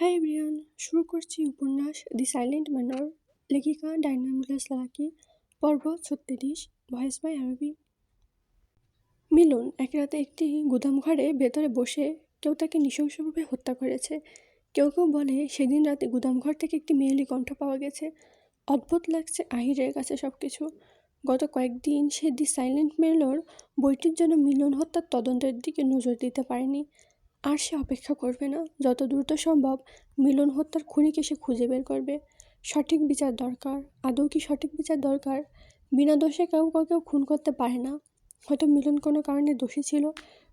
Hi everyone, শুরু করছি উপন্যাস দি সাইলেন্ট ম্যানর, লেখিকা ডায়না মিলাস লাকি, পর্ব 36, ভয়েস বাই আরবি। মিলন এক রাতে একটি গুদামঘরে ভেতরে বসে কেউ তাকে নৃশংসভাবে হত্যা করেছে। কেউ কেউ বলে সেদিন রাতে গুদামঘর থেকে একটি মেয়েলি কণ্ঠ পাওয়া গেছে। অদ্ভুত লাগছে আহিরের কাছে সবকিছু। গত কয়েকদিন সে দি সাইলেন্ট ম্যানর বইটির জন্য মিলন হত্যার তদন্তের দিকে নজর দিতে পারেনি। আর সে অপেক্ষা করবে না। যত দ্রুত সম্ভব মিলন হত্যার খুনিকে সে খুঁজে বের করবে। সঠিক বিচার দরকার। আদৌ কি সঠিক বিচার দরকার? বিনা দোষে কেউ কাউকে খুন করতে পারে না। হয়তো মিলন কোনো কারণে দোষী ছিল,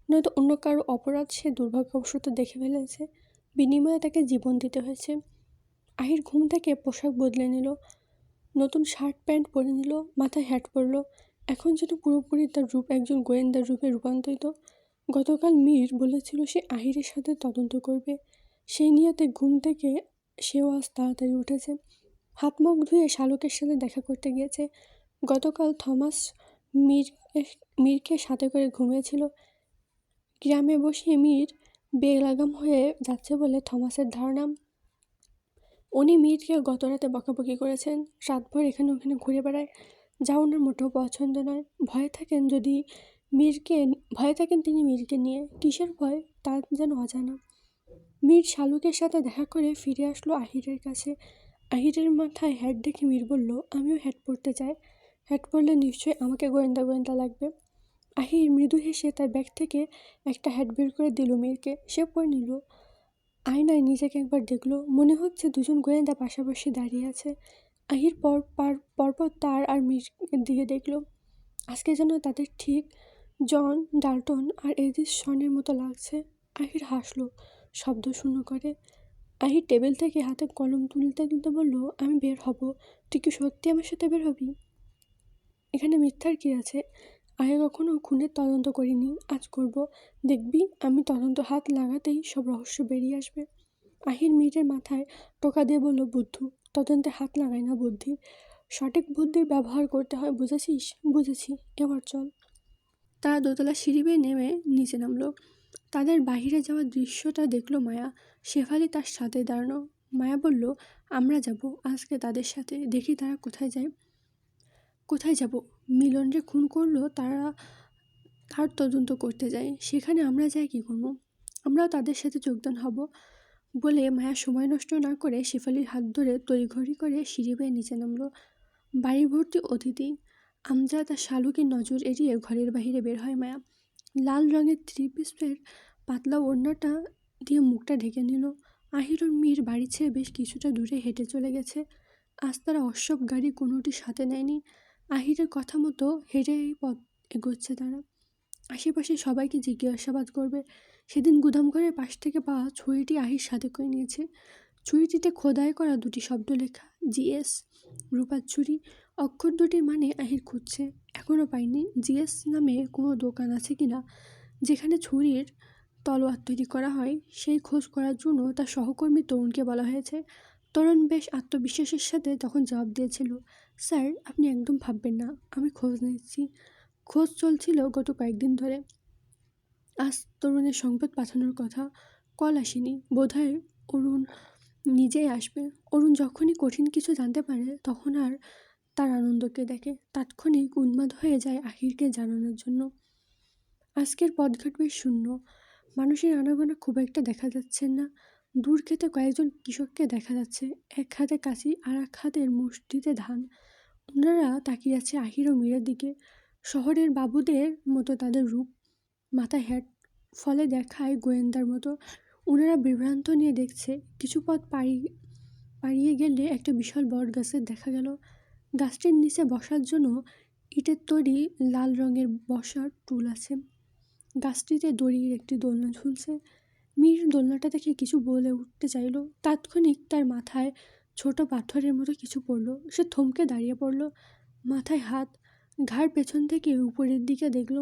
নয়তো অন্য কারো অপরাধ সে দুর্ভাগ্যবশত দেখে ফেলেছে। বিনিময়ে তাকে জীবন দিতে হয়েছে। আহির ঘুম থেকে পোশাক বদলে নিল, নতুন শার্ট প্যান্ট পরে নিল, মাথায় হ্যাট পরল। এখন যেন পুরোপুরি তার রূপ একজন গোয়েন্দার রূপে রূপান্তরিত। গতকাল মীর বলেছিল সে আহিরের সাথে তদন্ত করবে। সেই নিয়তে ঘুম থেকে সেও আজ তাড়াতাড়ি উঠেছে। হাত মুখ ধুয়ে শালুকের সাথে দেখা করতে গিয়েছে। গতকাল থমাস মীরকে সাথে করে ঘুমিয়েছিল। গ্রামে বসিয়ে মীর বেলাগাম হয়ে যাচ্ছে বলে থমাসের ধারণা। উনি মীরকে গত রাতে বকাবকি করেছেন। রাতভর এখানে ওখানে ঘুরে বেড়ায়, যা ওনার মোটেও পছন্দ নয়। ভয়ে থাকেন তিনি মীরকে নিয়ে। কিসের ভয় তা যেন অজানা। মীর শালুকের সাথে দেখা করে ফিরে আসলো আহিরের কাছে। আহিরের মাথায় হ্যাট দেখে মীর বলল, আমিও হ্যাট পরতে চাই। হ্যাট পরলে নিশ্চয়ই আমাকে গোয়েন্দা গোয়েন্দা লাগবে। আহির মৃদু হেসে তার ব্যাগ থেকে একটা হ্যাট বের করে দিল মীরকে। সে পরে নিল। আয়নায় নিজেকে একবার দেখলো। মনে হচ্ছে দুজন গোয়েন্দা পাশাপাশি দাঁড়িয়ে আছে। আহির পরপর তার আর মীরের দিকে দেখলো। আজকে যেন তাদের ঠিক জন ডাল্টন আর এডিসনের মতো লাগছে। আহির হাসলো শব্দ শূন্য করে। আহির টেবিল থেকে হাতে কলম তুলতে তুলতে বলল, আমি বের হব। তুই কি সত্যি আমার সাথে বের হবি? এখানে মিথ্যার কি আছে? আগে কখনো খুনের তদন্ত করিনি, আজ করব। দেখবি আমি তদন্ত হাত লাগাতেই সব রহস্য বেরিয়ে আসবে। আহির মীরের মাথায় টোকা দিয়ে বলল, বুদ্ধু, তদন্তে হাত লাগায় না বুদ্ধি। সঠিক বুদ্ধির ব্যবহার করতে হয়, বুঝেছিস? বুঝেছি, এবার চল। তারা দোতলা সিঁড়ি বেয়ে নেমে নিচে নামলো। তাদের বাহিরে যাওয়ার দৃশ্যটা দেখলো মায়া। শেফালি তার সাথে দাঁড়ানো। মায়া বলল, আমরা যাব আজকে তাদের সাথে, দেখি তারা কোথায় যায়। কোথায় যাব? মিলন যে খুন করলো তার তদন্ত করতে যায়, সেখানে আমরা যাই কি করবো? আমরাও তাদের সাথে যোগদান হব। বলে মায়া সময় নষ্ট না করে শেফালির হাত ধরে তড়িঘড়ি করে সিঁড়ি বেয়ে নিচে নামলো। বাড়ি ভর্তি অতিথি। আমজাদ আর শালুকের নজর এড়িয়ে ঘরের বাহিরে বের হয় মায়া। লাল রঙের 3 পিসের পাতলা ওড়নাটা দিয়ে মুখটা ঢেকে নিল। আহির ও মীর বাড়ি ছেড়ে বেশ কিছুটা দূরে হেঁটে চলে গেছে। আজ তারা অশ্বপ গাড়ি কোনোটি সাথে নেয়নি। আহিরের কথা মতো হেঁটেই পথ এগোচ্ছে তারা। আশেপাশে সবাইকে জিজ্ঞাসাবাদ করবে। সেদিন গুদামঘরের পাশ থেকে পাওয়া ছুরিটি আহির সাথে করে নিয়েছে। ছুরিটিতে খোদাই করা 2টি শব্দ লেখা, জিএস। রূপার ছুরি। অক্ষর দুটির মানে আহির খুঁজছে, এখনও পায়নি। জিএস নামে কোনো দোকান আছে কিনা যেখানে ছুরির তলোয়ার তৈরি করা হয়, সেই খোঁজ করার জন্য তার সহকর্মী তরুণকে বলা হয়েছে। তরুণ বেশ আত্মবিশ্বাসের সাথে তখন জবাব দিয়েছিল, স্যার আপনি একদম ভাববেন না, আমি খোঁজ নিচ্ছি। খোঁজ চলছিল গত কয়েকদিন ধরে। আজ তরুণের সংবাদ পাঠানোর কথা, কল আসেনি। বোধহয় অরুণ নিজেই আসবে। অরুণ যখনই কঠিন কিছু জানতে পারে তখন আর তার আনন্দকে দেখে, তাৎক্ষণিক উন্মাদ হয়ে যায় আহিরকে জানানোর জন্য। আজকের পথঘাট বেশ শূন্য। মানুষের আনাগোনা খুব একটা দেখা যাচ্ছে না। দূর খেতে কয়েকজন কৃষককে দেখা যাচ্ছে, এক হাতে কাঁচি আর এক হাতের মুষ্টিতে ধান। ওনারা তাকিয়ে আছে আহির ও মীরের দিকে। শহরের বাবুদের মতো তাদের রূপ, মাথায় হ্যাট, ফলে দেখায় গোয়েন্দার মতো। ওনারা বিভ্রান্ত নিয়ে দেখছে। কিছু পথ পাড়িয়ে গেলে একটা বিশাল বট গাছের দেখা গেল। গাছটির নিচে বসার জন্য ইটের তৈরি লাল রঙের বসার টুল আছে। গাছটিতে দড়ির একটি দোলনা ঝুলছে। মীর দোলনাটা দেখে কিছু বলে উঠতে চাইল, তাৎক্ষণিক তার মাথায় ছোট পাথরের মতো কিছু পড়ল। সে থমকে দাঁড়িয়ে পড়ল, মাথায় হাত, ঘাড় পেছন থেকে উপরের দিকে দেখল।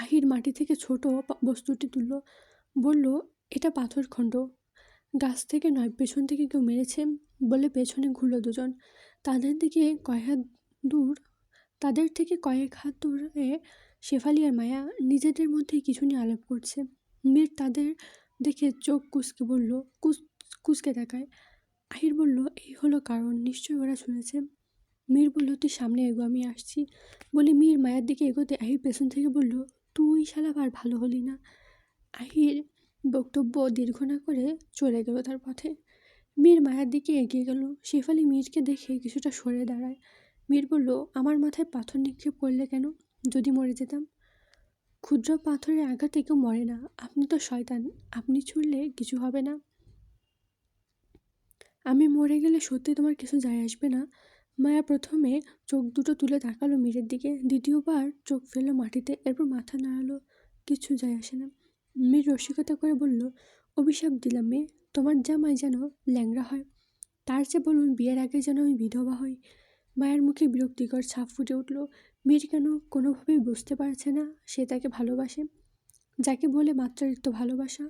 আহির মাটি থেকে ছোট বস্তুটি তুলল, বলল, এটা পাথর খণ্ড। গাছ থেকে নয়, পেছন থেকে কেউ মেরেছে। বলে পেছনে ঘুরল দুজন। তাদের থেকে কয়েক হাত দূরে শেফালি আর মায়া নিজেদের মধ্যেই কিছু নিয়ে আলাপ করছে। মীর তাদের দেখে চোখ কুঁচকে বলল, কুঁচকে তাকায়। আহির বলল, এই হলো কারণ, নিশ্চয়ই ওরা শুনেছে। মীর বলল, তুই সামনে এগো, আমি আসছি। বলে মীর মায়ের দিকে এগোতে আহির পেছন থেকে বলল, তুই শালা আর ভালো হলি না। আহির বক্তব্য দীর্ঘ না করে চলে গেল তার পথে। মীর মায়ের দিকে এগিয়ে গেল। শেফালি মীরকে দেখে কিছুটা সরে দাঁড়ায়। মীর বলল, আমার মাথায় পাথর নিক্ষেপ করলে কেন? যদি মরে যেতাম? ক্ষুদ্র পাথরের আঘাতে কেউ মরে না। আপনি তো শয়তান, আপনি ছুড়লে কিছু হবে না। আমি মরে গেলে সত্যি তোমার কিছু যায় আসবে না? মায়া প্রথমে চোখ দুটো তুলে তাকালো মীরের দিকে, দ্বিতীয়বার চোখ ফেললো মাটিতে, এরপর মাথা নাড়ালো। কিছু যায় আসে না। মীর রসিকতা করে বলল, অভিশাপ দিলাম মেয়ে, তোমার জামাই যেন ল্যাংড়া হয়। তার চেয়ে বলুন বিয়ের আগে যেন আমি বিধবা হই। মায়ের মুখে বিরক্তিকর ছাপ ফুটে উঠল। মীর কেন কোনোভাবেই বুঝতে পারছে না সে তাকে ভালোবাসে, যাকে বলে মাত্রাতিরিক্ত ভালোবাসা।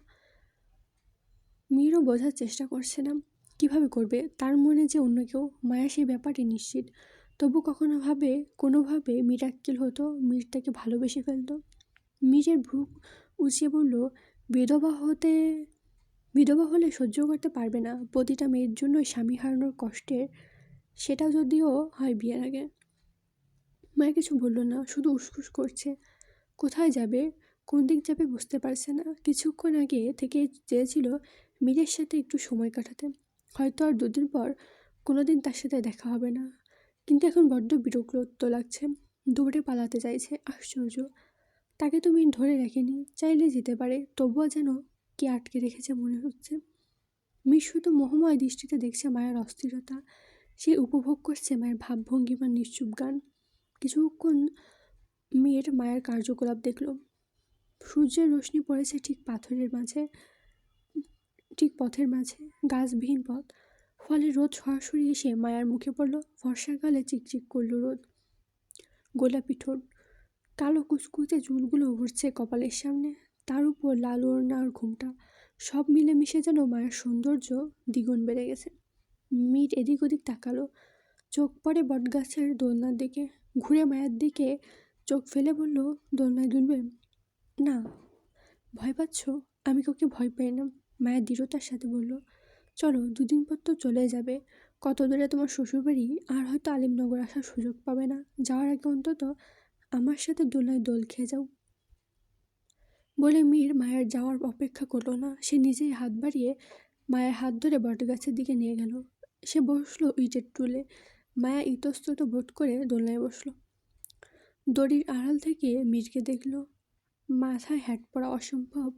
মীরও বোঝার চেষ্টা করছে না, কিভাবে করবে। তার মনে যে অন্য কেউ, মায়া সেই ব্যাপারে নিশ্চিত। তবু কোনোভাবে মিরাক্কেল হতো, মীর তাকে ভালোবেসে ফেলত। মীরের ভ্রু উঁচিয়ে বলল, বিধবা হলে সহ্য করতে পারবে না প্রতিটা মেয়ের জন্য স্বামী হারানোর কষ্টের, সেটা যদিও হয় বিয়ের আগে। মায়া কিছু বলল না, শুধু উসখুস করছে। কোথায় যাবে, কোন দিক যাবে বুঝতে পারছে না। কিছুক্ষণ আগে থেকে চেয়েছিল মীরের সাথে একটু সময় কাটাতে, হয়তো আর দুদিন পর কোনোদিন তার সাথে দেখা হবে না। কিন্তু এখন বড্ড বিরক্ত লাগছে, দৌড়ে পালাতে চাইছে। আশ্চর্য, তাকে তো মীর ধরে রাখেনি, চাইলে যেতে পারে, তবুও যেন কে আটকে রেখেছে মনে হচ্ছে। মীর শুধু মোহময় দৃষ্টিতে দেখছে মায়ের অস্থিরতা। সে উপভোগ করছে মায়ের ভাবভঙ্গিমার নিশ্চুপ গান। কিছুক্ষণ মীর মায়ের কার্যকলাপ দেখল। সূর্যের রোশনি পড়েছে ঠিক পথের মাঝে, গাছবিহীন পথ। ফলে রোদ সরাসরি এসে মায়ার মুখে পড়ল। বর্ষাকালে চিকচিক করল রোদ। গোলাপি ঠোঁট, কালো কুচকুচে চুলগুলো উঠছে কপালের সামনে, তার উপর লাল ওড়না আর ঘুমটা, সব মিলেমিশে যেন মায়ের সৌন্দর্য দ্বিগুণ বেড়ে গেছে। মীর এদিক ওদিক তাকালো, চোখ পড়ে বটগাছের দোলনার দিকে। ঘুরে মায়ের দিকে চোখ ফেলে বলল, দোলনায় দুলবে না? ভয় পাচ্ছ? আমি কাউকে ভয় পাই না, মায়ের দৃঢ়তার সাথে বলল। চলো, দুদিন পর তো চলে যাবে। কত দূরে তোমার শ্বশুরবাড়ি, আর হয়তো আলিমনগর আসার সুযোগ পাবে না। যাওয়ার আগে অন্তত আমার সাথে দোলনায় দোল খেয়ে যাও। বলে মীর মায়ের যাওয়ার অপেক্ষা করলো না, সে নিজেই হাত বাড়িয়ে মায়ের হাত ধরে বটগাছের দিকে নিয়ে গেল। সে বসলো ইটের টুলে। মায়া ইতস্তত বোধ করে দোলনায় বসলো। দড়ির আড়াল থেকে মীরকে দেখল। মাথায় হ্যাট পরা অসম্ভব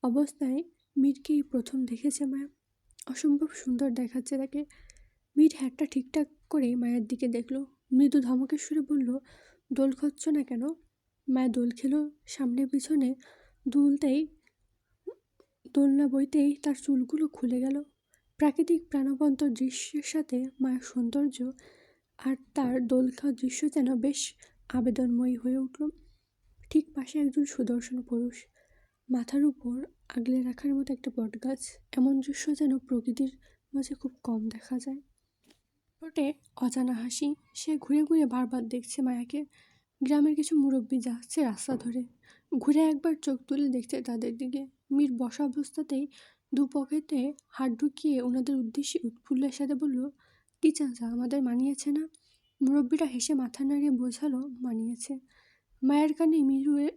অবস্থায় মীরকেই প্রথম দেখেছে মায়া। অসম্ভব সুন্দর দেখাচ্ছে তাকে। মীর হ্যাটটা ঠিকঠাক করে মায়ের দিকে দেখল। মৃদু ধমকের সুরে বলল, দোল খাচ্ছ না কেন? মায়া দোল খেলো। সামনে পিছনে দোলনা বইতেই তার চুলগুলো খুলে গেল। প্রাকৃতিক প্রাণবন্ত দৃশ্যের সাথে মায়ের সৌন্দর্য আর তার দোল খাওয়ার দৃশ্য যেন বেশ আবেদনময়ী হয়ে উঠল। ঠিক পাশে একজন সুদর্শন পুরুষ, মাথার উপর আগলে রাখার মতো একটা বটগাছ। এমন দৃশ্য যেন প্রকৃতির মাঝে খুব কম দেখা যায়। ঠোঁটে অজানা হাসি। সে ঘুরে ঘুরে বারবার দেখছে মায়াকে। গ্রামের কিছু মুরব্বি যাচ্ছে রাস্তা ধরে, ঘুরে একবার চোখ তুলে দেখছে তাদের দিকে। মীর বসা অবস্থাতেই দু পকেটে হাত ঢুকিয়ে ওনাদের উদ্দেশ্যে উৎফুল্লের সাথে বলল, কি চাচা, আমাদের মানিয়েছে না? মুরব্বীরা হেসে মাথা নাড়িয়ে বোঝালো, মানিয়েছে। মায়ের কানে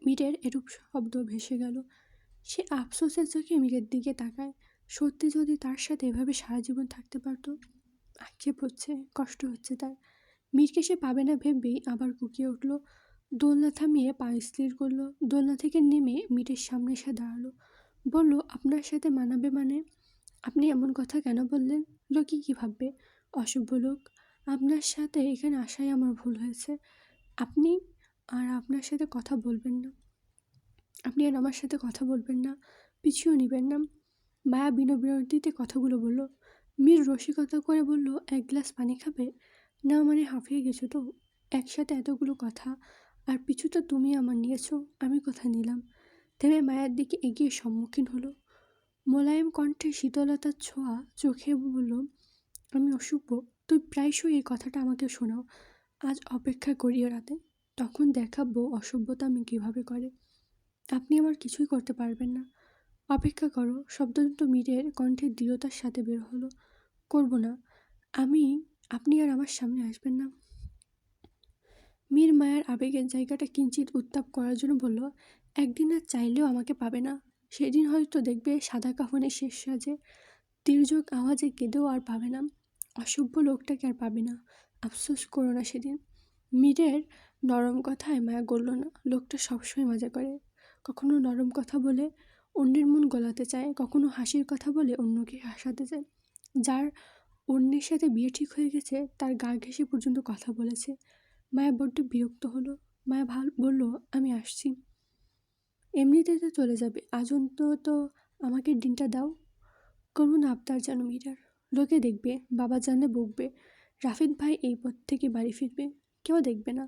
মীরের এরূপ শব্দ ভেসে গেল। সে আফসোসের চোখে মীরের দিকে তাকায়। সত্যি যদি তার সাথে এভাবে সারা জীবন থাকতে পারতো। আক্ষেপ হচ্ছে, কষ্ট হচ্ছে তার। মীরকে সে পাবে না ভেবেই আবার কুকিয়ে উঠল। দোলনা থামিয়ে পা স্থির করলো। দোলনা থেকে নেমে মীরের সামনে এসে দাঁড়ালো। বলল, আপনার সাথে মানাবে মানে? আপনি এমন কথা কেন বললেন? লোকে কী ভাববে? অসভ্য লোক। আপনার সাথে এখানে আসাই আমার ভুল হয়েছে। আপনি আপনার সাথে কথা বলবেন না। আপনি আর আমার সাথে কথা বলবেন না, পিছিয়েও নেবেন না। মায়া বিনবিরতিতে কথাগুলো বলল। মীর রসিকতা করে বলল, এক গ্লাস পানি খাবে? না মানে হাঁফিয়ে গেছো তো, একসাথে এতগুলো কথা, আর পিছু তো তুমি আমার নিয়েছো, আমি কথা নিলাম। থেমে মায়ের দিকে এগিয়ে সম্মুখীন হলো। মোলায়েম কণ্ঠে শীতলতার ছোঁয়া চোখে বলল, আমি অসভ্য? তুই প্রায়শই এই কথাটা আমাকে শোনাও। আজ অপেক্ষা করিও রাতে, তখন দেখাবো অসভ্যতা আমি কীভাবে করে। আপনি আমার কিছুই করতে পারবেন না। অপেক্ষা করো, শব্দ দুটো মীরের কণ্ঠের দৃঢ়তার সাথে বের হলো। করব না। আপনি আর আমার সামনে আসবেন না। মীর মায়ার আবেগের জায়গাটা কিঞ্চিত উত্তাপ করার জন্য বলল, একদিন আর চাইলেও আমাকে পাবে না। সেদিন হয়তো দেখবে সাদা কাফনে শেষ সাজে, তির্যক আওয়াজে কেঁদেও আর পাবে না। অসভ্য লোকটাকে আর পাবে না। আফসোস করো না সেদিন। মীরের নরম কথায় মায়া গড়ল না। লোকটা সবসময় মজা করে। কখনো নরম কথা বলে অন্যের মন গলাতে চায়, কখনো হাসির কথা বলে অন্যকে হাসাতে চায়। যার অন্যের সাথে বিয়ে ঠিক হয়ে গেছে তার গা ঘেঁষে পর্যন্ত কথা বলেছে। মায়া বড্ড বিরক্ত হলো। মায়া বলল, আমি আসছি। এমনিতে তো চলে যাবে, আজ অন্তত আমাকে দিনটা দাও। করুন আবদার যেন মীরার। লোকে দেখবে, বাবা জানলে বকবে। রাফিদ ভাই এই পথ থেকে বাড়ি ফিরবে, কেউ দেখবে না।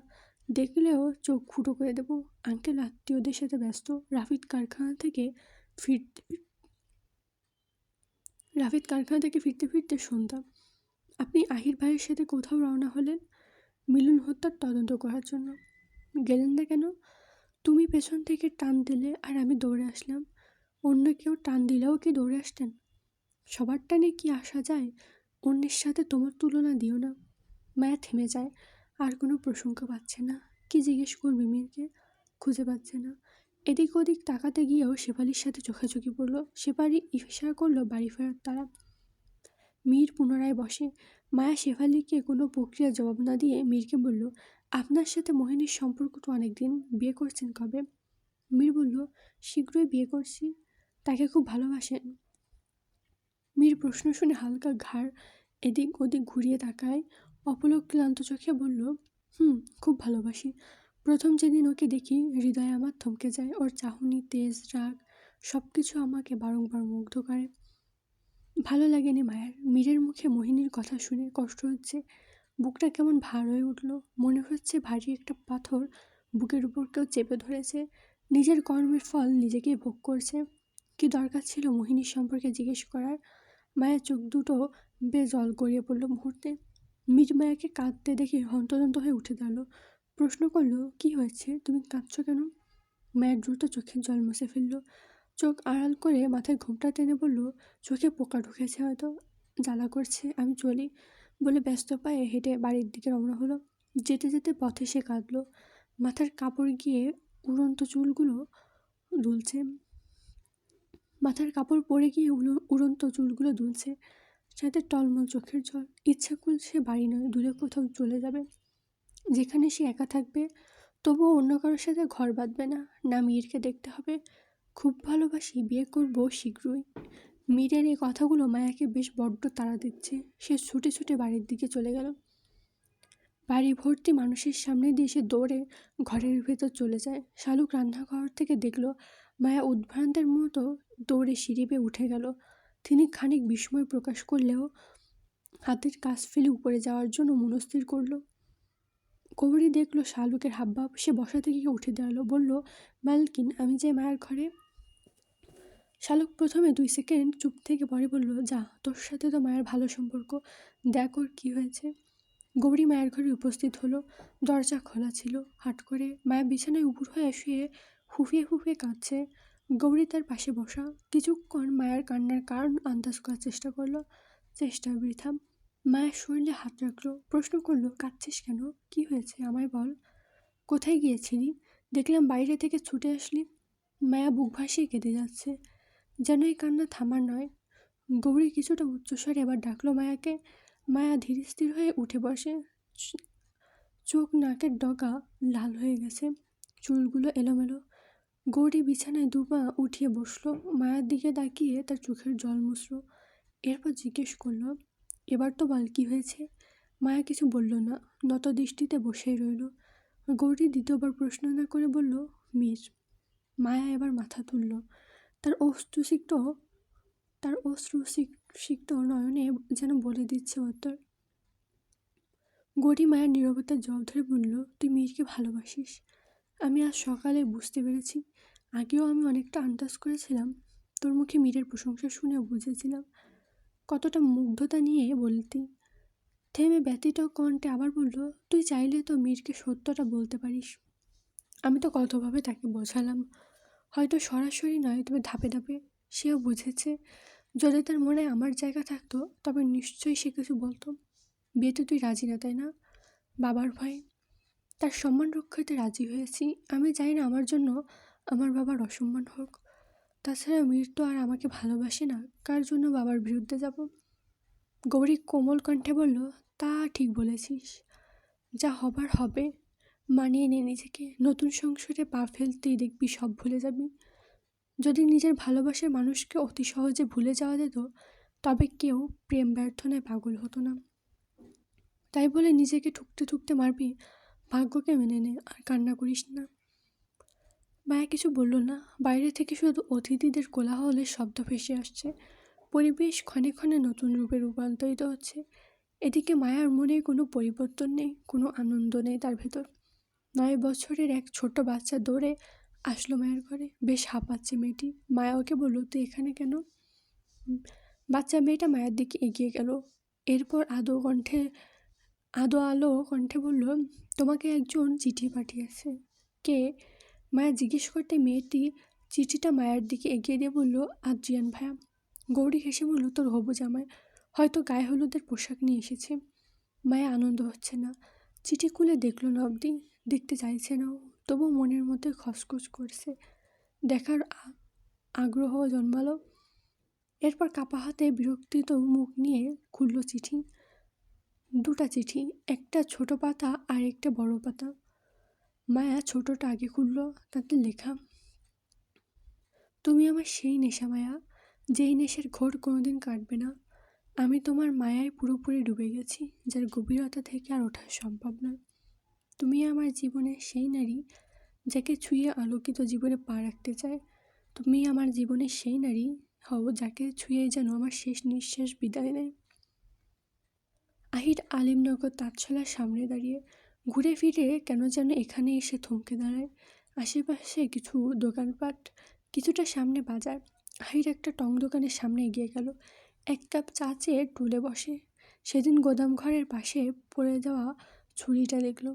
দেখলেও চোখ ফুটো করে দেব। আঙ্কেল আত্মীয়দের সাথে ব্যস্ত। ফিরতে রাফিদ কারখানা থেকে ফিরতে ফিরতে সন্ধ্যা। আপনি আহির ভাইয়ের সাথে কোথাও রওনা হলেন মিলন হত্যার তদন্ত করার জন্য। গেলেন না কেন? তুমি পেছন থেকে টান দিলে আর আমি দৌড়ে আসলাম। অন্য কেউ টান দিলেও কি দৌড়ে আসতেন? সবার টানে কি আসা যায়? অন্যের সাথে তোমার তুলনা দিও না। মায়া থেমে যায়। আর কোনো প্রসঙ্গ পাচ্ছে না। কি জিজ্ঞেস করবে মীরকে? খুঁজে পাচ্ছে না। এদিক ওদিক তাকাতে গিয়েও শেফালির সাথে চোখাচোখি পড়ল। শেফালি ইশারা করলো বাড়ি ফেরার তারা। মীর পুনরায় বসে। মায়া শেফালিকে কোনো প্রক্রিয়া জবাব না দিয়ে মীরকে বলল, আপনার সাথে মোহিনীর সম্পর্ক তো অনেকদিন, বিয়ে করছেন কবে? মীর বলল, শীঘ্রই বিয়ে করছি। তাকে খুব ভালোবাসেন? মীর প্রশ্ন শুনে হালকা ঘাড় এদিক ওদিক ঘুরিয়ে তাকায়। অপলক ক্লান্ত চোখে বলল, খুব ভালোবাসি। প্রথম যেদিন ওকে দেখি হৃদয় আমার থমকে যায়। ওর চাহনি, তেজ, রাগ সব কিছু আমাকে বারংবার মুগ্ধ করে। ভালো লাগেনি মায়ের। মীরের মুখে মোহিনীর কথা শুনে কষ্ট হচ্ছে। বুকটা কেমন ভার হয়ে উঠল। মনে হচ্ছে ভারী একটা পাথর বুকের উপর কেউ চেপে ধরেছে। নিজের কর্মের ফল নিজেকেই ভোগ করছে। কি দরকার ছিল মোহিনীর সম্পর্কে জিজ্ঞেস করার? মায়ের চোখ দুটো জল গড়িয়ে পড়ল মুহূর্তে। মীর মায়াকে কাঁদতে দেখে হন্তদন্ত হয়ে উঠে দাঁড়ালো। প্রশ্ন করলো, কি হয়েছে, তুমি কাঁদছো কেন? মায়ের দ্রুত চোখের জল মুছে ফেলল। চোখ আড়াল করে মাথায় ঘোমটা টেনে বলল, চোখে পোকা ঢুকেছে হয়তো, জ্বালা করছে, আমি চলি। বলে ব্যস্ত পায়ে হেঁটে বাড়ির দিকে রওনা হলো। যেতে যেতে পথে সে কাঁদল। মাথার কাপড় গিয়ে উড়ন্ত চুলগুলো দুলছে। মাথার কাপড় পরে গিয়ে উড়ন্ত চুলগুলো দুলছে, সাথে টলমল চোখের জল। ইচ্ছা করছে বাড়ি নয়, দূরে কোথাও চলে যাবে, যেখানে সে একা থাকবে। তবুও অন্য কারোর সাথে ঘর বাঁধবে না। না, মীরকে দেখতে হবে। খুব ভালোবাসি, বিয়ে করব শীঘ্রই। মীরের এই কথাগুলো মায়াকে বেশ বড্ড তাড়া দিচ্ছে। সে ছুটে ছুটে বাড়ির দিকে চলে গেল। বাড়ি ভর্তি মানুষের সামনে দিয়ে সে দৌড়ে ঘরের ভেতর চলে যায়। শালুক রান্নাঘর থেকে দেখল। মায়া উদ্ভ্রান্তের মতো দৌড়ে সিঁড়ি বেয়ে উঠে গেল। তিনি খানিক বিস্ময় প্রকাশ করলেও হাতের কাজ ফেলে উপরে যাওয়ার জন্য মনস্থির করল। কৌরি দেখলো শালুকের হাবভাব। সে বসা থেকে উঠে দাঁড়ালো, বলল, মালকিন, আমি যাই মায়ের ঘরে। শালুক প্রথমে 2 সেকেন্ড চুপ থেকে পরে বলল, যা, তোর সাথে তো মায়ের ভালো সম্পর্ক, দেখ ওর কী হয়েছে। গৌরী মায়ের ঘরে উপস্থিত হলো। দরজা খোলা ছিল। হাট করে মায়া বিছানায় উপুর হয়ে শুয়ে ফুফিয়ে ফুফিয়ে কাঁদছে। গৌরী তার পাশে বসা। কিছুক্ষণ মায়ের কান্নার কারণ আন্দাজ করার চেষ্টা করলো। চেষ্টা বৃথা। মায়ের শরীরে হাত রাখলো। প্রশ্ন করলো, কাঁদছিস কেন? কি হয়েছে আমায় বল। কোথায় গিয়েছিলি? দেখলাম বাইরে থেকে ছুটে আসলি। মায়া বুক ভাসিয়ে কেঁদে যাচ্ছে, যেন এই কান্না থামার নয়। গৌরী কিছুটা উচ্চস্বরে এবার ডাকলো মায়াকে। মায়া ধীর স্থির হয়ে উঠে বসে। চোখ নাকের ডগা লাল হয়ে গেছে, চুলগুলো এলোমেলো। গৌরী বিছানায় 2 পা উঠিয়ে বসলো। মায়ার দিকে তাকিয়ে তার চোখের জল মুছল। এরপর জিজ্ঞেস করলো, এবার তো বল, কি হয়েছে? মায়া কিছু বলল না, নত দৃষ্টিতে বসেই রইল। গৌরী দ্বিতীয়বার প্রশ্ন না করে বলল, মীর। মায়া এবার মাথা তুলল। তার অশ্রুসিক্ত নয়নে যেন বলে দিচ্ছে উত্তর। গৌরী মায়ের নীরবতার জবাব ধরে বলল, তুই মীরকে ভালোবাসিস। আমি আজ সকালে বুঝতে পেরেছি। আগেও আমি অনেকটা আন্দাজ করেছিলাম। তোর মুখে মীরের প্রশংসা শুনেও বুঝেছিলাম। কতটা মুগ্ধতা নিয়ে বলতি। থেমে ব্যতীত কণ্ঠে আবার বলল, তুই চাইলে তো মীরকে সত্যটা বলতে পারিস। আমি তো কতভাবে তাকে বোঝালাম, হয়তো সরাসরি নয়, তবে ধাপে ধাপে। সেও বুঝেছে যদি তার মনে আমার জায়গা থাকতো তবে নিশ্চয়ই সে কিছু বলতো। বিয়েতে তুই রাজি না, তাই না? বাবার ভয়ে তার সম্মান রক্ষাতে রাজি হয়েছি। আমি চাই না আমার জন্য আমার বাবার অসম্মান হোক। তাছাড়া মীর তো আর আমাকে ভালোবাসে না, কার জন্য বাবার বিরুদ্ধে যাব? গৌরী কোমল কণ্ঠে বলল, তা ঠিক বলেছিস, যা হবার হবে। মানিয়ে নে নিজেকে, নতুন সংসারে পা ফেলতেই দেখবি সব ভুলে যাবি। যদি নিজের ভালোবাসার মানুষকে অতি সহজে ভুলে যাওয়া যেত তবে কেউ প্রেম ব্যর্থনায় পাগল হতো না। তাই বলে নিজেকে ঠুকতে ঠুকতে মারবি? ভাগ্যকে মেনে নে আর কান্না করিস না। মায়া কিছু বলল না। বাইরে থেকে শুধু অতিথিদের কোলাহলের শব্দ ভেসে আসছে। পরিবেশ ক্ষণে ক্ষণে নতুন রূপে রূপান্তরিত হচ্ছে। এদিকে মায়ার মনে কোনো পরিবর্তন নেই, কোনো আনন্দ নেই তার ভেতর। 9 বছরের এক ছোট্ট বাচ্চা দৌড়ে আসলো মায়ের ঘরে। বেশ হাঁপাচ্ছে মেয়েটি। মায়া ওকে বলল, তুই এখানে কেন? বাচ্চা মেয়েটা মায়ের দিকে এগিয়ে গেল। এরপর আদো আলো কণ্ঠে বলল, তোমাকে একজন চিঠি পাঠিয়েছে। কে? মায়া জিজ্ঞেস করতে মেয়েটি চিঠিটা মায়ের দিকে এগিয়ে দিয়ে বলল, আদ্রিয়ান ভাইয়া। গৌরী হেসে বলল, তোর হবু জামাই, হয়তো গায়ে হলুদের পোশাক নিয়ে এসেছে। মায়া আনন্দ হচ্ছে না। চিঠি খুলে দেখলো না অবধি, দেখতে চাইছে না, তবু মনের মধ্যে খসখস করছে, দেখার আগ্রহ জন্মালো। এরপর কাপা হাতে বিরক্তিত মুখ নিয়ে খুলল চিঠি। দুটা চিঠি, একটা ছোট পাতা আর একটা বড় পাতা। মায়া ছোটটা আগে খুলল। তাতে লেখা, তুমি আমার সেই নেশা মায়া, যেই নেশার ঘোর কোনোদিন কাটবে না। আমি তোমার মায়ায় পুরোপুরি ডুবে গেছি, যার গভীরতা থেকে আর ওঠা সম্ভব নয়। তুমি আমার জীবনে সেই নারী যাকে ছুঁয়ে আলোকিত জীবনে পা রাখতে চায়। তুমি আমার জীবনে সেই নারী হও যাকে ছুঁয়ে যেন আমার শেষ নিঃশ্বাস বিদায় নেয়। আহির আলিমনগর তাঁতশালার সামনে দাঁড়িয়ে। ঘুরে ফিরে কেন যেন এখানে এসে থমকে দাঁড়ায়। আশেপাশে কিছু দোকানপাট, কিছুটা সামনে বাজার। আহির একটা টং দোকানের সামনে এগিয়ে গেল। 1 কাপ চা চেয়ে টুলে বসে। সেদিন গোদাম ঘরের পাশে পড়ে যাওয়া ছুরিটা দেখল।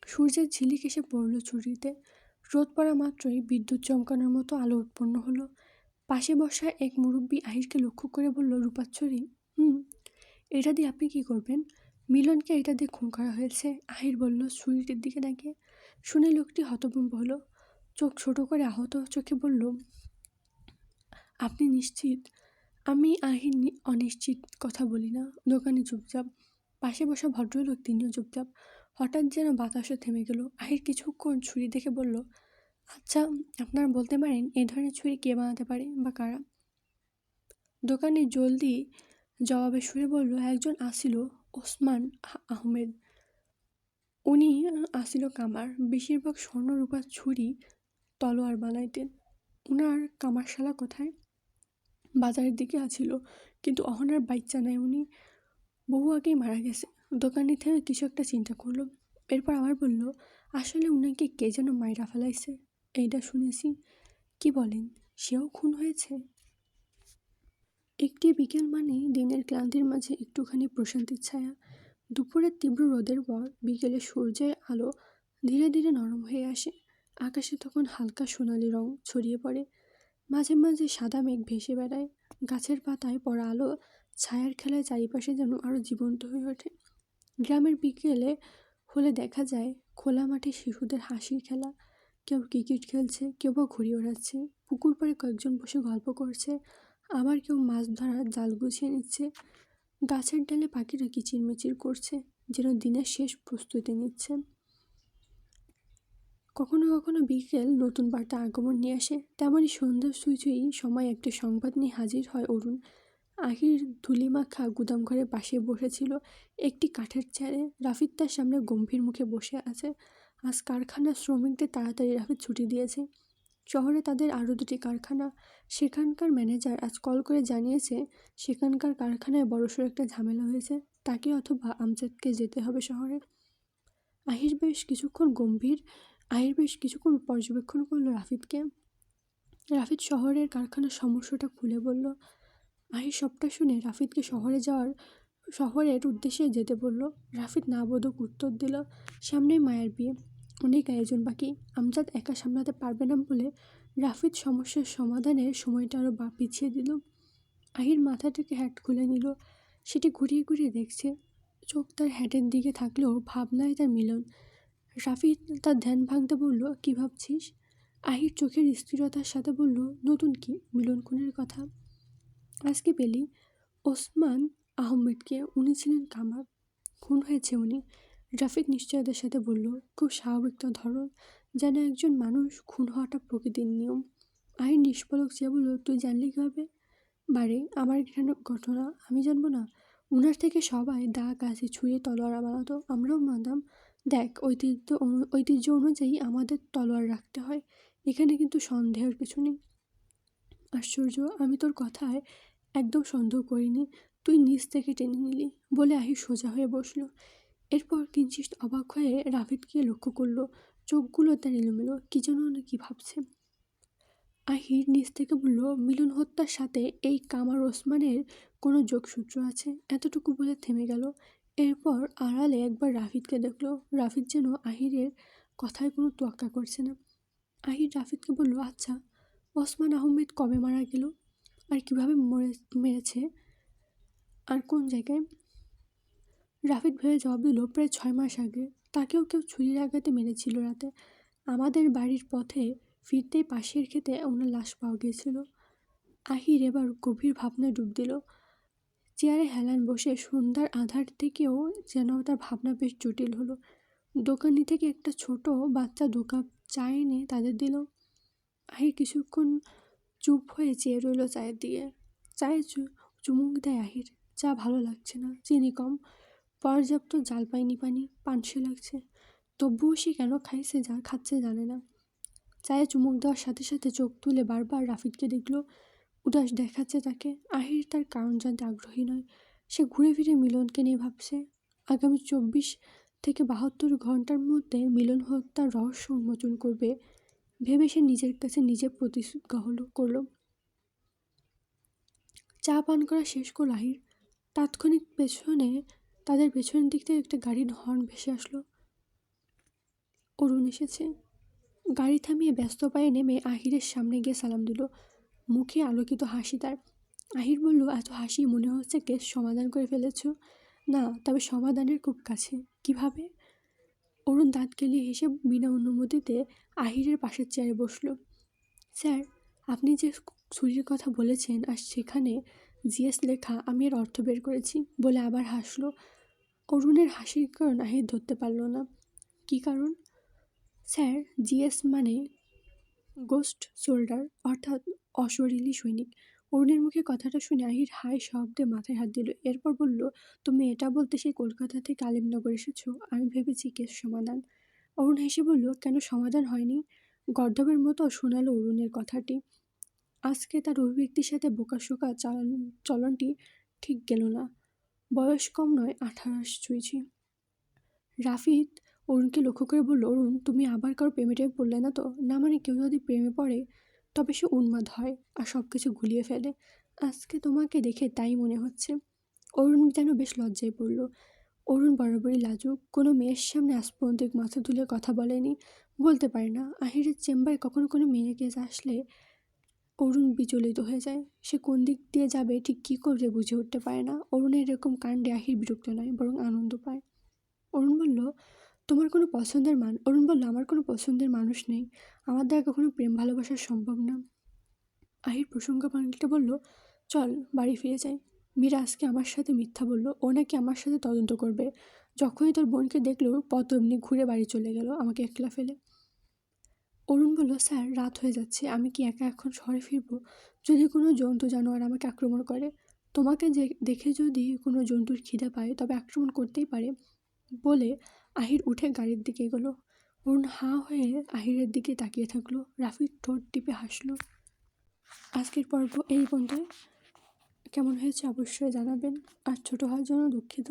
সূর্যের ঝিলিক এসে পড়ল ছুরিতে। রোদ পড়া মাত্রই বিদ্যুৎ চমকানোর মতো আলো উৎপন্ন হলো। পাশে বসা এক মুরব্বী আহিরকে লক্ষ্য করে বলল, রূপার ছুরি? এটা দিয়ে আপনি কি করবেন? মিলনকে এটা দিয়ে খুন করা হয়েছে, আহির বলল ছুরিটির দিকে তাকিয়ে। শুনে লোকটি হতভম্ব হলো। চোখ ছোট করে আহত চোখে বলল, আপনি নিশ্চিত? আমি আহির অনিশ্চিত কথা বলি না। দোকানে চুপচাপ। পাশে বসা ভদ্রলোক তিনিও চুপচাপ। হঠাৎ যেন বাতাসও থেমে গেল। আহির কিছুক্ষণ ছুরি দেখে বলল, আচ্ছা, আপনারা বলতে পারেন এই ধরনের ছুরি কে বানাতে পারে বা কারা? দোকানে জলদি জবাবে সুরে বলল, একজন আসিল ওসমান আহমেদ। উনি আসিল কামার। বেশিরভাগ স্বর্ণ রূপার ছুরি তলোয়ার বানাইতেন। উনার কামারশালা কোথায়? বাজারের দিকে আছিল, কিন্তু অহনার বাইচ্চা নাই। উনি বহু আগেই মারা গেছে। দোকানে থেকে কিছু একটা চিন্তা করলো। এরপর আবার বলল, আসলে উনাকে কে যেন মাইরা ফেলাইছে, এইটা শুনেছি। কি বলেন? সেও খুন হয়েছে? একটি বিকেল মানেই দিনের ক্লান্তির মাঝে একটুখানি প্রশান্তির ছায়া। দুপুরের তীব্র রোদের পর বিকেলে সূর্যের আলো ধীরে ধীরে নরম হয়ে আসে। আকাশে তখন হালকা সোনালি রং ছড়িয়ে পড়ে। মাঝে মাঝে সাদা মেঘ ভেসে বেড়ায়। গাছের পাতায় পড়া আলো ছায়ার খেলায় চারিপাশে যেন আরও জীবন্ত হয়ে ওঠে। গ্রামের বিকেলে হলে দেখা যায় খোলা মাঠে শিশুদের হাসির খেলা। কেউ ক্রিকেট খেলছে, কেউ বা ঘুড়ি ওড়াচ্ছে। পুকুর পাড়ে কয়েকজন বসে গল্প করছে, আবার কেউ মাছ ধরার জাল গুছিয়ে নিচ্ছে। গাছের ডালে পাখিরা কিচিরমিচির করছে, যেন দিনের শেষ প্রস্তুতি নিচ্ছে। কখনো কখনো বিকেল নতুন বার্তা আগমন নিয়ে আসে। তেমনই সন্ধ্যার সুইচেই সময় একটা সংবাদ নিয়ে হাজির হয় অরুণ। আহির ধুলিমাখা গুদামঘরের পাশে বসেছিল একটি কাঠের চেয়ারে। রাফিদ তার সামনে গম্ভীর মুখে বসে আছে। আজ কারখানার শ্রমিকদের তাড়াতাড়ি রাফিদ ছুটি দিয়েছে। শহরে তাদের আরও 2টি কারখানা। সেখানকার ম্যানেজার আজ কল করে জানিয়েছে সেখানকার কারখানায় বড়সড় একটা ঝামেলা হয়েছে। তাকে অথবা আমজাদকে যেতে হবে শহরে। আহির বেশ কিছুক্ষণ পর্যবেক্ষণ করলো রাফিদকে। রাফিদ শহরের কারখানার সমস্যাটা খুলে বলল। আহির সবটা শুনে রাফিদকে শহরের উদ্দেশ্যে যেতে বলল। রাফিদ না বোধক উত্তর দিল, সামনেই মায়ের বিয়ে, অনেক আয়োজন বাকি। আমজাদ একা সামলাতে পারবে না বলে রাফিদ সমস্যার সমাধানের সময়টা আরও পিছিয়ে দিল। আহির মাথা থেকে হ্যাট খুলে নিল। সেটি ঘুরিয়ে ঘুরিয়ে দেখছে। চোখ তার হ্যাটের দিকে থাকলেও ভাবনায় তার মিলন। রাফিদ তার ধ্যান ভাঙতে বলল, কি ভাবছিস? আহির চোখের স্থিরতার সাথে বলল, নতুন কি? মিলন খুনের কথা। আজকে পেলি ওসমান আহমেদকে, উনি ছিলেন কামার, খুন হয়েছে উনি। রাফিদ নিশ্চয়তার সাথে বলল, খুব স্বাভাবিক তার ধরন, যেন একজন মানুষ খুন হওয়াটা প্রকৃতির নিয়ম। আহির নিষ্পলক চেয়ে বলল, তুই জানলি কীভাবে? বারে আমার ঘটনা আমি জানবো না? উনার থেকে সবাই দা, কাশি, ছুঁয়ে তলোয়ার বানাতো, আমরাও বানাতাম। দেখ, ঐতিহ্য অনুযায়ী আমাদের তলোয়ার রাখতে হয়। এখানে কিন্তু সন্দেহের কিছু নেই। আশ্চর্য, আমি তোর কথায় একদম সন্দেহ করিনি, তুই নিচ থেকে টেনে নিলি, বলে আহির সোজা হয়ে বসল। এরপর কিঞ্চিত অবাক হয়ে রাফিদকে লক্ষ্য করলো। চোখগুলো তার এলোমেলো, কি যেন কি ভাবছে। আহির নিচ থেকে বলল, মিলন হত্যার সাথে এই কামার ওসমানের কোনো যোগসূত্র আছে। এতটুকু বলে থেমে গেল। এরপর আড়ালে একবার রাফিদকে দেখলো। রাফিদ যেন আহিরের কথায় কোনো তোয়াক্কা করছে না। আহির রাফিদকে বলল, আচ্ছা, ওসমান আহমেদ কবে মারা গেল? আর কিভাবে মেরেছে? আর কোন জায়গায়? রাফিদ ভেবে জবাব দিল, প্রায় 6 মাস আগে। তাকেও কেউ ছুরির আঘাতে মেরেছিল রাতে। আমাদের বাড়ির পথে ফিরতেই পাশের খেতে ওনার লাশ পাওয়া গিয়েছিল। আহির এবার গভীর ভাবনায় ডুব দিল। চেয়ারে হেলান বসে সন্ধ্যার আধার থেকেও যেন তার ভাবনা বেশ জটিল হলো। দোকানি থেকে একটা ছোট বাচ্চা 2 কাপ চা এনে তাদের দিল। আহির কিছুক্ষণ চুপ হয়ে চেয়ে রইল চায়ের দিকে। চায়ে চুমুক দেয় আহির। চা ভালো লাগছে না, চিনি কম, পর্যাপ্ত জাল পায়নি, পানি পানসে লাগছে। তবুও সে কেন খাচ্ছে জানে না। চায়ে চুমুক দেওয়ার সাথে সাথে চোখ তুলে বারবার রাফিদকে দেখল। উদাস দেখাচ্ছে তাকে। আহির তার কারণ জানতে আগ্রহী নয়। সে ঘুরে ফিরে মিলনকে নিয়ে ভাবছে। আগামী 24 থেকে 72 ঘন্টার মধ্যে মিলন হত্যার রহস্য উন্মোচন করবে ভেবে সে নিজের কাছে নিজে প্রতিজ্ঞা করল। চা পান করা শেষ করল আহির। তাৎক্ষণিক তাদের পেছনের দিক থেকে একটা গাড়ির হর্ন ভেসে আসলো। অরুণ এসেছে। গাড়ি থামিয়ে ব্যস্ত পায়ে নেমে আহিরের সামনে গিয়ে সালাম দিল। মুখে আলোকিত হাসি তার। আহির বলল, এত হাসি, মনে হচ্ছে কেস সমাধান করে ফেলেছ। না, তবে সমাধানের খুব কাছে। কিভাবে? অরুণ দাঁত গেলিয়ে হেসে বিনা অনুমতিতে আহিরের পাশের চেয়ারে বসল। স্যার, আপনি যে ছুরির কথা বলেছেন আর সেখানে জিএস লেখা, আমি এর অর্থ বের করেছি, বলে আবার হাসলো। অরুণের হাসির কারণ আহির ধরতে পারল না। কি কারণ? স্যার, জিএস মানে গোস্ট সোল্ডার, অর্থাৎ অশরীরী সৈনিক। অরুণের মুখে কথাটা শুনে আহির হাই শব্দে মাথায় হাত দিল। এরপর বলল, তুমি এটা বলতে সেই কলকাতা থেকে আলিমনগর এসেছো? আমি ভেবেছি কেস সমাধান। অরুণ হেসে বলল, কেন সমাধান হয়নি? গর্দভের মতো শোনালো অরুণের কথাটি। আজকে তার অভিব্যক্তির সাথে বোকাশোকা চলনটি ঠিক গেল না। বয়স কম নয়, 28 ছুঁইছি। রাফিদ অরুণকে লক্ষ্য করে বলল, অরুণ, তুমি আবার কারো প্রেমে পড়লে না তো? না, মানে কেউ যদি প্রেমে পড়ে তবে সে উন্মাদ হয় আর সব কিছু গুলিয়ে ফেলে। আজকে তোমাকে দেখে তাই মনে হচ্ছে। অরুণ যেন বেশ লজ্জায় পড়ল। অরুণ বরাবরই লাজুক, কোনো মেয়ের সামনে আজ পর্যন্ত মাথা তুলে কথা বলেনি, বলতে পারে না। আহিরের চেম্বারে কখনো কোনো মেয়েকে আসলে অরুণ বিচলিত হয়ে যায়। সে কোন দিক দিয়ে যাবে, ঠিক কী করবে বুঝে উঠতে পারে না। অরুণের এরকম কাণ্ডে আহির বিরক্ত নয়, বরং আনন্দ পায়। অরুণ বলল, আমার কোনো পছন্দের মানুষ নেই। আমার দ্বারা কখনো প্রেম ভালোবাসা সম্ভব না। আহির প্রসঙ্গ পাল্টে বলল, চল বাড়ি ফিরে যাই। মীরা আজকে আমার সাথে মিথ্যা বলল, ও নাকি আমার সাথে তদন্ত করবে। যখনই তোর বোনকে দেখলো পত এমনি ঘুরে বাড়ি চলে গেল আমাকে একলা ফেলে। অরুণ বলল, স্যার, রাত হয়ে যাচ্ছে, আমি কি একা এখন শহরে ফিরবো? যদি কোনো জন্তু জানোয়ার আমাকে আক্রমণ করে, তোমাকে দেখে যদি কোনো জন্তুর খিদে পায় তবে আক্রমণ করতেই পারে, বলে আহির উঠে গাড়ির দিকে এগোলো। অরুণ হাঁ হয়ে আহিরের দিকে তাকিয়ে থাকলো। রাফিদ ঠোঁট টিপে হাসলো। আজকের পর্ব এই পর্যন্ত। কেমন হয়েছে অবশ্যই জানাবেন। আর ছোট হওয়ার জন্য দুঃখিত।